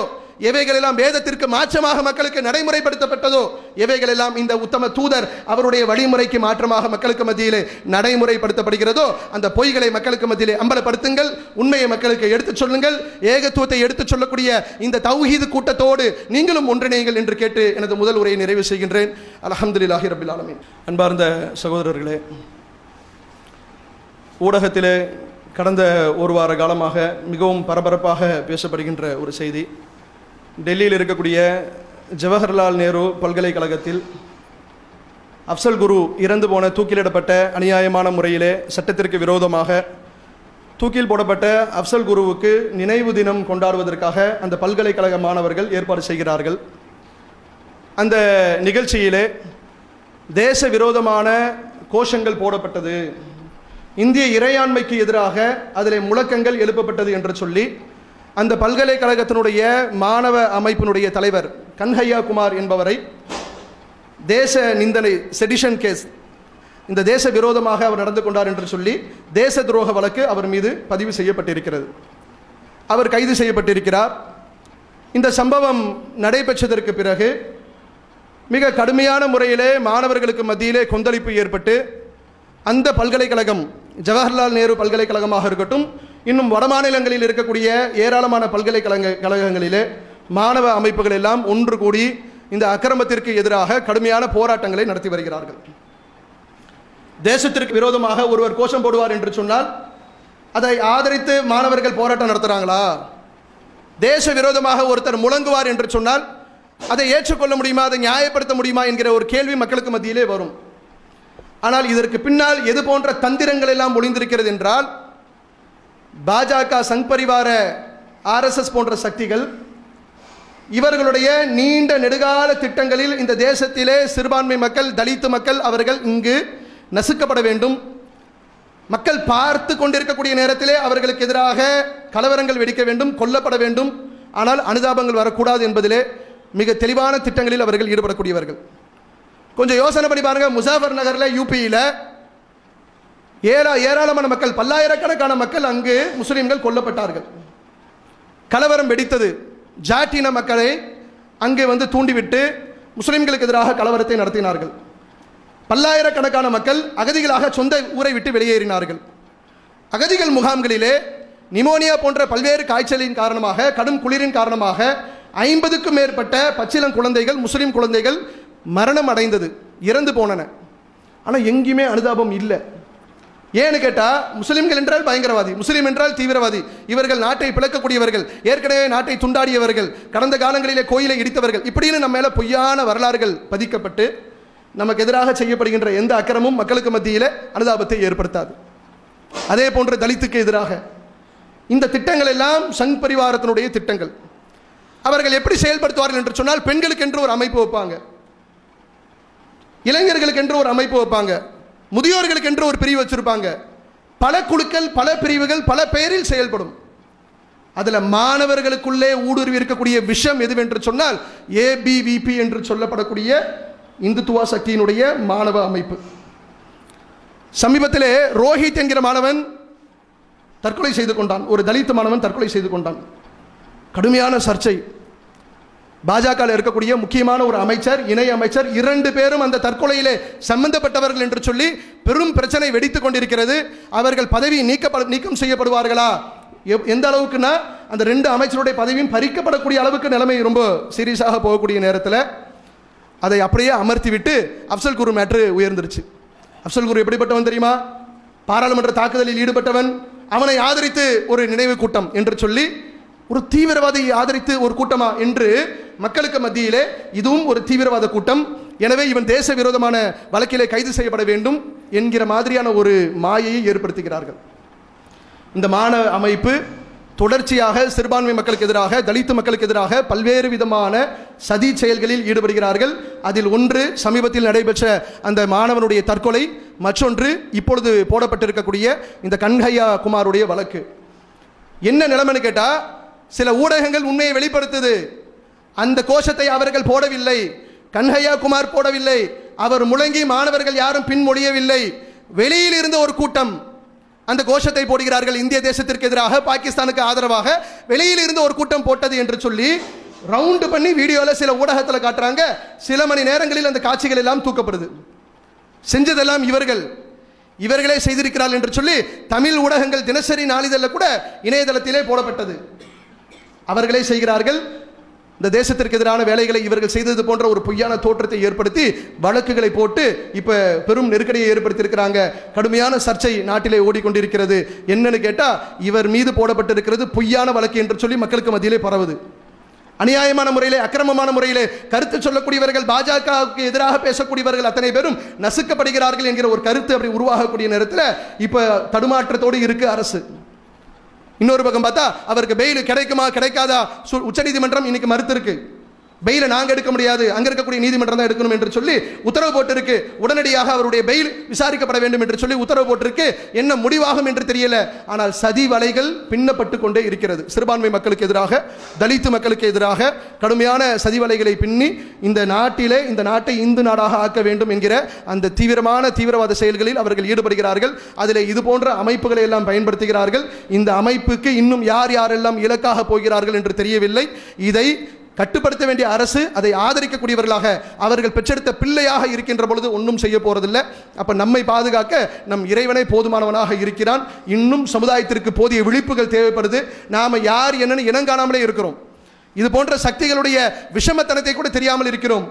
எவைகள் எல்லாம் வேதத்திற்கு மாற்றமாக மக்களுக்கு நடைமுறைப்படுத்தப்பட்டதோ, எவைகள் எல்லாம் இந்த உத்தம தூதர் அவருடைய வழிமுறைக்கு மாற்றமாக மக்களுக்கு மத்தியிலே நடைமுறைப்படுத்தப்படுகிறதோ அந்த பொய்களை மக்களுக்கு மத்தியிலே அம்பலப்படுத்துங்கள், உண்மையை மக்களுக்கு எடுத்துச் சொல்லுங்கள். ஏகத்துவத்தை எடுத்துச் சொல்லக்கூடிய இந்த தௌஹீது கூட்டத்தோடு நீங்களும் ஒன்றிணையுங்கள் என்று கேட்டு எனது முதல் உரையை நிறைவு செய்கின்றேன். அல்ஹம்துலில்லாஹி ரப்பில் ஆலமீன். அன்பார்ந்த சகோதரர்களே, ஊடகத்திலே கடந்த ஒரு வார காலமாக மிகவும் பரபரப்பாக பேசப்படுகின்ற ஒரு செய்தி, டெல்லியில் இருக்கக்கூடிய ஜவஹர்லால் நேரு பல்கலைக்கழகத்தில் அஃசல் குரு இறந்து போன தூக்கிலிடப்பட்ட அநியாயமான முறையிலே சட்டத்திற்கு விரோதமாக தூக்கில் போடப்பட்ட அஃசல் குருவுக்கு நினைவு தினம் கொண்டாடுவதற்காக அந்த பல்கலைக்கழக மாணவர்கள் ஏற்பாடு செய்கிறார்கள். அந்த நிகழ்ச்சியிலே தேச விரோதமான கோஷங்கள் போடப்பட்டது, இந்திய இறையாண்மைக்கு எதிராக அதிலே முழக்கங்கள் எழுப்பப்பட்டது என்று சொல்லி அந்த பல்கலைக்கழகத்தினுடைய மாணவ அமைப்பினுடைய தலைவர் கன்ஹையா குமார் என்பவரை தேச நிந்தனை செடிஷன் கேஸ், இந்த தேச விரோதமாக அவர் நடந்து கொண்டார் என்று சொல்லி தேச துரோக வழக்கு அவர் மீது பதிவு செய்யப்பட்டிருக்கிறது. அவர் கைது செய்யப்பட்டிருக்கிறார். இந்த சம்பவம் நடைபெற்றதற்கு பிறகு மிக கடுமையான முறையிலே மாணவர்களுக்கு மத்தியிலே கொந்தளிப்பு ஏற்பட்டு அந்த பல்கலைக்கழகம், ஜவஹர்லால் நேரு பல்கலைக்கழகமாக இருக்கட்டும், இன்னும் வடமாநிலங்களில் இருக்கக்கூடிய ஏராளமான பல்கலைக்கழகங்களிலே மாணவ அமைப்புகள் எல்லாம் ஒன்று கூடி இந்த அக்கிரமத்திற்கு எதிராக கடுமையான போராட்டங்களை நடத்தி வருகிறார்கள். தேசத்திற்கு விரோதமாக ஒருவர் கோஷம் போடுவார் என்று சொன்னால் அதை ஆதரித்து மாணவர்கள் போராட்டம் நடத்துகிறாங்களா? தேச விரோதமாக ஒருத்தர் முழங்குவார் என்று சொன்னால் அதை ஏற்றுக்கொள்ள முடியுமா, அதை நியாயப்படுத்த முடியுமா என்கிற ஒரு கேள்வி மக்களுக்கு மத்தியிலே வரும். ஆனால் இதற்கு பின்னால் எது போன்ற தந்திரங்கள் எல்லாம் ஒளிந்திருக்கிறது என்றால், பாஜக, சங் பரிவார, ஆர்எஸ்எஸ் போன்ற சக்திகள் இவர்களுடைய நீண்ட நெடுகால திட்டங்களில் இந்த தேசத்திலே சிறுபான்மை மக்கள், தலித்து மக்கள் அவர்கள் இங்கு நசுக்கப்பட வேண்டும், மக்கள் பார்த்து கொண்டிருக்கக்கூடிய நேரத்திலே அவர்களுக்கு எதிராக கலவரங்கள் வெடிக்க வேண்டும், கொல்லப்பட வேண்டும், ஆனால் அனுதாபங்கள் வரக்கூடாது என்பதிலே மிக தெளிவான திட்டங்களில் அவர்கள் ஈடுபடக்கூடியவர்கள். கொஞ்சம் யோசனை பண்ணி பாருங்க, முசாஃபர் நகரில் யூபியில் ஏராளமான மக்கள், பல்லாயிரக்கணக்கான மக்கள் அங்கு முஸ்லிம்கள் கொல்லப்பட்டார்கள். கலவரம் வெடித்தது. ஜாட்டின மக்களை அங்கே வந்து தூண்டிவிட்டு முஸ்லிம்களுக்கு எதிராக கலவரத்தை நடத்தினார்கள். பல்லாயிரக்கணக்கான மக்கள் அகதிகளாக சொந்த ஊரை விட்டு வெளியேறினார்கள். அகதிகள் முகாம்களிலே நிமோனியா போன்ற பல்வேறு காய்ச்சலின் காரணமாக, கடும் குளிரின் காரணமாக 50க்கும் மேற்பட்ட பச்சிளம் குழந்தைகள், முஸ்லிம் குழந்தைகள் மரணம் அடைந்தது, இறந்து போனன. ஆனால் எங்கேயுமே அனுதாபம் இல்லை. ஏன்னு கேட்டால், முஸ்லிம்கள் என்றால் பயங்கரவாதி, முஸ்லீம் என்றால் தீவிரவாதி, இவர்கள் நாட்டை பிளக்கக்கூடியவர்கள், ஏற்கனவே நாட்டை துண்டாடியவர்கள், கடந்த காலங்களிலே கோயிலை இடித்தவர்கள், இப்படின்னு நம்ம மேலே பொய்யான வரலாறுகள் பதிக்கப்பட்டு நமக்கு எதிராக செய்யப்படுகின்ற எந்த அக்கிரமும் மக்களுக்கு மத்தியில் அனுதாபத்தை ஏற்படுத்தாது. அதே போன்று தலித்துக்கு எதிராக இந்த திட்டங்கள் எல்லாம் சங் பரிவாரத்தினுடைய திட்டங்கள். அவர்கள் எப்படி செயல்படுத்துவார்கள் என்று சொன்னால், பெண்களுக்கு என்று ஒரு அமைப்பு வைப்பாங்க, இளைஞர்களுக்கு என்று ஒரு அமைப்பு வைப்பாங்க, முதியோர்களுக்கு என்று ஒரு பிரிவு வச்சிருப்பாங்க. பல குழுக்கள், பல பிரிவுகள், பல பெயரில் செயல்படும். அதில் மாணவர்களுக்குள்ளே ஊடுருவி இருக்கக்கூடிய விஷம் எதுவென்று சொன்னால் ஏபிவிபி என்று சொல்லப்படக்கூடிய இந்துத்துவா சக்தியினுடைய மாணவ அமைப்பு. சமீபத்திலே ரோஹித் என்கிற மாணவன் தற்கொலை செய்து கொண்டான். ஒரு தலித் மாணவன் தற்கொலை செய்து கொண்டான். கடுமையான சர்ச்சை. பாஜக இருக்கக்கூடிய முக்கியமான ஒரு அமைச்சர், இணை அமைச்சர், 2 பேரும் அந்த தற்கொலையிலே சம்பந்தப்பட்டவர்கள் என்று சொல்லி பெரும் பிரச்சனை வெடித்துக் கொண்டிருக்கிறது. அவர்கள் பதவி நீக்கம் செய்யப்படுவார்களா? எந்த அளவுக்குன்னா அந்த 2 அமைச்சருடைய பதவியும் பறிக்கப்படக்கூடிய அளவுக்கு நிலைமை ரொம்ப சீரியஸாக போகக்கூடிய நேரத்தில் அதை அப்படியே அமர்த்தி விட்டு அப்சல் குரு மேட்ரு உயர்ந்துருச்சு. அப்சல் குரு எப்படிப்பட்டவன் தெரியுமா? பாராளுமன்ற தாக்குதலில் ஈடுபட்டவன். அவனை ஆதரித்து ஒரு நினைவு கூட்டம் என்று சொல்லி ஒரு தீவிரவாதியை ஆதரித்து ஒரு கூட்டமா என்று மக்களுக்கு மத்தியிலே இதுவும் ஒரு தீவிரவாத கூட்டம், எனவே இவன் தேச விரோதமான வழக்கிலே கைது செய்யப்பட வேண்டும் என்கிற மாதிரியான ஒரு மாயையை ஏற்படுத்துகிறார்கள். இந்த மாணவ அமைப்பு தொடர்ச்சியாக சிறுபான்மை மக்களுக்கு எதிராக, தலித்து மக்களுக்கு எதிராக பல்வேறு விதமான சதி செயல்களில் ஈடுபடுகிறார்கள். அதில் ஒன்று சமீபத்தில் நடைபெற்ற அந்த மாணவனுடைய தற்கொலை, மற்றொன்று இப்பொழுது போடப்பட்டிருக்கக்கூடிய இந்த கன்ஹையா குமாருடைய வழக்கு. என்ன நிலைமைன்னு கேட்டால், சில ஊடகங்கள் உண்மையை வெளிப்படுத்துது. அந்த கோஷத்தை அவர்கள் போடவில்லை, கன்ஹையா குமார் போடவில்லை, அவர் முழங்கி மாணவர்கள் யாரும் பின்மொழியவில்லை. வெளியில் இருந்த ஒரு கூட்டம் அந்த கோஷத்தை போடுகிறார்கள். இந்திய தேசத்திற்கு எதிராக, பாகிஸ்தானுக்கு ஆதரவாக வெளியில் இருந்து ஒரு கூட்டம் போட்டது என்று சொல்லி ரவுண்டு பண்ணி வீடியோவில் சில ஊடகத்தில் காட்டுறாங்க. சில மணி நேரங்களில் அந்த காட்சிகள் எல்லாம் தூக்கப்படுது. செஞ்சதெல்லாம் இவர்களே செய்திருக்கிறார்கள் என்று சொல்லி தமிழ் ஊடகங்கள் தினசரி நாளிதழில் கூட இணையதளத்திலே போடப்பட்டது. அவர்களே செய்கிறார்கள். இந்த தேசத்திற்கு எதிரான வேலைகளை இவர்கள் செய்தது போன்ற ஒரு பொய்யான தோற்றத்தை ஏற்படுத்தி வழக்குகளை போட்டு இப்போ பெரும் நெருக்கடியை ஏற்படுத்தியிருக்கிறாங்க. கடுமையான சர்ச்சை நாட்டிலே ஓடிக்கொண்டிருக்கிறது. என்னன்னு கேட்டால், இவர் மீது போடப்பட்டிருக்கிறது பொய்யான வழக்கு என்று சொல்லி மக்களுக்கு மத்தியிலே பரவுது. அநியாயமான முறையிலே, அக்கிரமமான முறையிலே கருத்து சொல்லக்கூடியவர்கள், பாஜகவுக்கு எதிராக பேசக்கூடியவர்கள் அத்தனை பேரும் நசுக்கப்படுகிறார்கள் என்கிற ஒரு கருத்து அப்படி உருவாகக்கூடிய நேரத்தில் இப்போ தடுமாற்றத்தோடு இருக்கு அரசு. இன்னொரு பக்கம் பார்த்தா அவருக்கு பெயில் கிடைக்குமா கிடைக்காதா, உச்சநீதிமன்றம் இன்னைக்கு மறுத்திருக்கு. பெயிலை நாங்கள் எடுக்க முடியாது, அங்கே இருக்கக்கூடிய நீதிமன்றம் தான் எடுக்கணும் என்று சொல்லி உத்தரவு போட்டிருக்கு. உடனடியாக அவருடைய பெயில் விசாரிக்கப்பட வேண்டும் என்று சொல்லி உத்தரவு போட்டிருக்கு. என்ன முடிவாகும் என்று தெரியல. ஆனால் சதி வலைகள் பின்னப்பட்டு கொண்டே இருக்கிறது. சிறுபான்மை மக்களுக்கு எதிராக, தலித்து மக்களுக்கு எதிராக கடுமையான சதி வலைகளை பின்னி இந்த நாட்டை இந்து நாடாக ஆக்க வேண்டும் என்கிற அந்த தீவிரவாத செயல்களில் அவர்கள் ஈடுபடுகிறார்கள். அதில் இது போன்ற அமைப்புகளை எல்லாம் பயன்படுத்துகிறார்கள். இந்த அமைப்புக்கு இன்னும் யாரெல்லாம் இலக்காக போகிறார்கள் என்று தெரியவில்லை. இதை கட்டுப்படுத்த வேண்டிய அரசு அதை ஆதரிக்கக்கூடியவர்களாக அவர்கள் பெற்றெடுத்த பிள்ளையாக இருக்கின்ற பொழுது ஒன்றும் செய்ய போறதில்லை. அப்ப நம்மை பாதுகாக்க நம் இறைவனை போதுமானவனாக இருக்கிறான். இன்னும் சமுதாயத்திற்கு போதிய விழிப்புகள் தேவைப்படுது. நாம யார் என்னன்னு இனங்காணாமலே இருக்கிறோம். இது போன்ற சக்திகளுடைய விஷமத்தனத்தை கூட தெரியாமல் இருக்கிறோம்.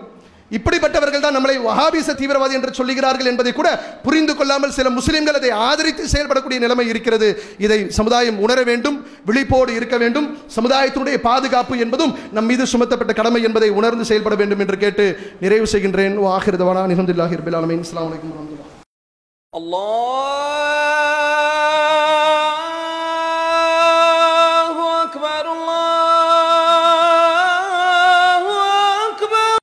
இப்படிப்பட்டவர்கள் தான் நம்மளை வஹாபிச தீவிரவாதி என்று சொல்லுகிறார்கள் என்பதை கூட புரிந்து கொள்ளாமல் சில முஸ்லிம்கள் அதை ஆதரித்து செயல்படக்கூடிய நிலைமை இருக்கிறது. இதை சமுதாயம் உணர வேண்டும், விழிப்போடு இருக்க வேண்டும். சமுதாயத்தினுடைய பாதுகாப்பு என்பதும் நம் மீது சுமத்தப்பட்ட கடமை என்பதை உணர்ந்து செயல்பட வேண்டும் என்று கேட்டு நிறைவு செய்கின்றேன். வாஹிர் தவானா அல்ஹம்துலில்லாஹி ரப்பில் ஆலமீன். அஸ்ஸலாமு அலைக்கும் வரஹ்மத்துல்லாஹ்.